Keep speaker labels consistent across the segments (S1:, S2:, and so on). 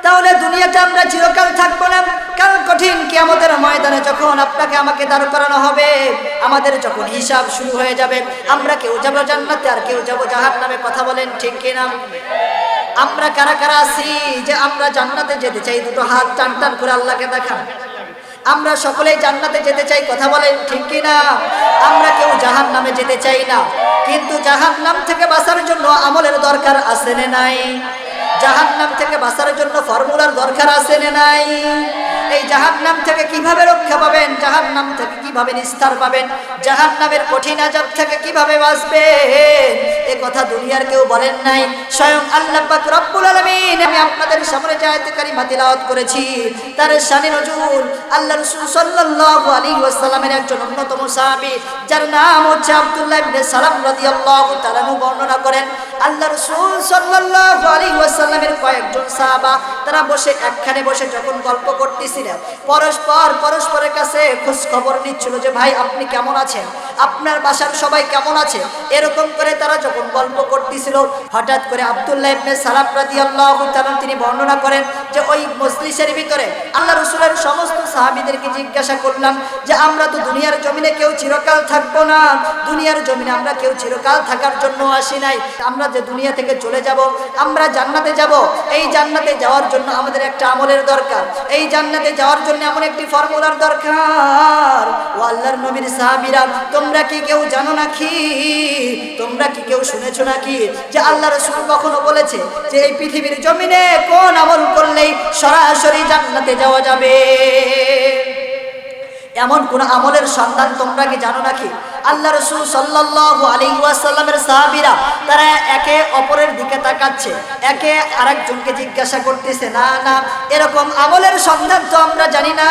S1: তাহলে দুনিয়াতে আমরা চিরকাল থাকবো না। কাল কঠিন কিয়ামতের ময়দানে যখন আপনাকে আমাকে দাঁড় করানো হবে, আমাদের যখন হিসাব শুরু হয়ে যাবে, আমরা কেউ যাবো জান্নাতে আর কেউ যাবো জাহান্নামে। কথা বলেন ঠিক কিনা? আমরা কারা কারা আছি যে আমরা জান্নাতে যেতে চাই? দুটো হাত টান টান করে আল্লাহকে দেখান। আমরা সকলেই জান্নাতে যেতে চাই, কথা বলেন ঠিক কিনা? আমরা কেউ জাহান্নামে যেতে চাই না। কিন্তু জাহান্নাম থেকে বাঁচার জন্য আমলের দরকার আছে না নাই? জাহান্নাম থেকে বাঁচার জন্য ফর্মুলার দরকার আছে না নাই? এই জাহান্নাম থেকে কিভাবে রক্ষা পাবেন, জাহান্নাম থেকে কিভাবে নিস্তার পাবেন, জাহান্নামের কঠিন আযাব থেকে কিভাবে বাঁচবেন, এই কথা দুনিয়ার কেউ বলেন নাই। স্বয়ং আল্লাহ পাক রব্বুল আলামিন, আমি আপনাদের সামনে যে আয়াতে কারিমা তিলাওয়াত করেছি তার শানে নজুল আল্লাহ রাসূল সাল্লাল্লাহু আলাইহি ওয়াসাল্লামের একজন অন্যতম সাহাবী যার নাম হচ্ছে আব্দুল্লাহ ইবনে সালাম রাদিয়াল্লাহু তাআলা বর্ণনা করেন, আল্লাহ রাসূল সাল্লাল্লাহু আলাইহি ওয়াসাল্লামের কয়েকজন সাহাবা তারা বসে একখানে বসে যখন গল্প করতেছিলেন, পরস্পরের কাছে খোঁজ খবর নিচ্ছিল যে ভাই আপনি কেমন আছেন, আপনার বাসার সবাই কেমন আছে। এরকম করে তারা যখন গল্প করতেছিল, হঠাৎ করে আব্দুল্লাহ ইবনে সালাম রাদিয়াল্লাহু তাআলা তিনি বর্ণনা করেন যে ওই মজলিসের ভিতরে আল্লাহ রাসূলের সমস্ত সাহাবীদেরকে জিজ্ঞাসা করলাম যে আমরা তো দুনিয়ার জমিনে কেউ চিরকাল থাকবো না, দুনিয়ার জমিনে আমরা কেউ চিরকাল থাকার জন্য আসি নাই। আমরা যে দুনিয়া থেকে চলে যাব, আমরা জান্নাতে যাব, এই জান্নাতে যাওয়ার জন্য আমাদের একটা আমলের দরকার, এই জান্নাতে যাওয়ার জন্য এমন একটি ফর্মুলার দরকার। ও আল্লাহর নবীর সাহাবীরা, তোমরা কি কেউ জানো নাকি, তোমরা কি কেউ শুনেছো নাকি যে আল্লাহ রাসূল কখনো বলেছে যে এই পৃথিবীর জমিনে কোন আমল করলেই সরাসরি জান্নাতে যাওয়া যাবে? এমন কোন আমলের সন্ধান তোমরা কি জানো নাকি? আল্লাহ রাসূল সাল্লাল্লাহু আলাইহি ওয়াসাল্লামের সাহাবীরা তারা একে অপরের দিকে তাকাচ্ছে, একে আরেকজনকে জিজ্ঞাসা করতেছে, না না এরকম আমলের সন্ধান তো আমরা জানি না।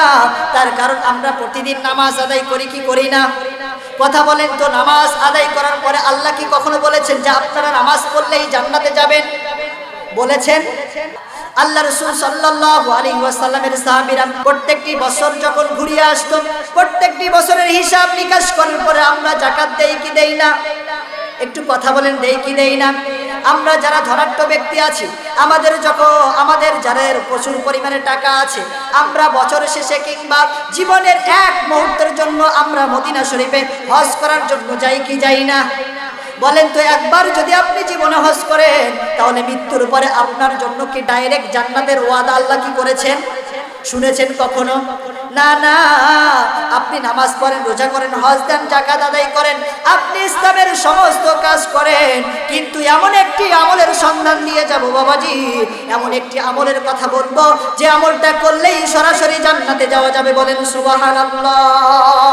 S1: তার কারণ আমরা প্রতিদিন নামাজ আদায় করি কি করি না? কথা বলেন তো, নামাজ আদায় করার পরে আল্লাহ কি কখনো বলেছেন যে আপনারা নামাজ পড়লেই জান্নাতে যাবেন? বলেছেন? আল্লাহ রাসূল সাল্লাল্লাহু আলাইহি ওয়াসাল্লামের সাহাবীরা প্রত্যেকটি বছর যখন ঘুরিয়ে আসতো, প্রত্যেকটি বছরের হিসাব নিকাশ করার পরে আমরা যাকাত দেই কি দেই না? একটু কথা বলেন, দেই কি দেই না? আমরা যারা ধনাঢ্য ব্যক্তি আছি, আমাদের যাদের প্রচুর পরিমাণে টাকা আছে, আমরা বছর শেষে কিংবা জীবনের এক মুহূর্তের জন্য আমরা মদিনা শরীফে হজ করার জন্য যাই কি যাই না? বলেন তো, একবার যদি আপনি জীবনে হজ করেন তাহলে মৃত্যুর পরে আপনার জন্য কি ডাইরেক্ট জান্নাতের ওয়াদা আল্লাহ কি করেছেন? শুনেছেন কখনো? না না। আপনি নামাজ পড়েন, রোজা করেন, হজ দেন, যাকাত আদায় করেন, আপনি ইসলামের সমস্ত কাজ করেন, কিন্তু এমন একটি আমলের সন্ধান দিয়ে যাব বাবাজি, এমন একটি আমলের কথা বলবো যে আমলটা করলেই সরাসরি জান্নাতে যাওয়া যাবে। বলেন সুবহানাল্লাহ।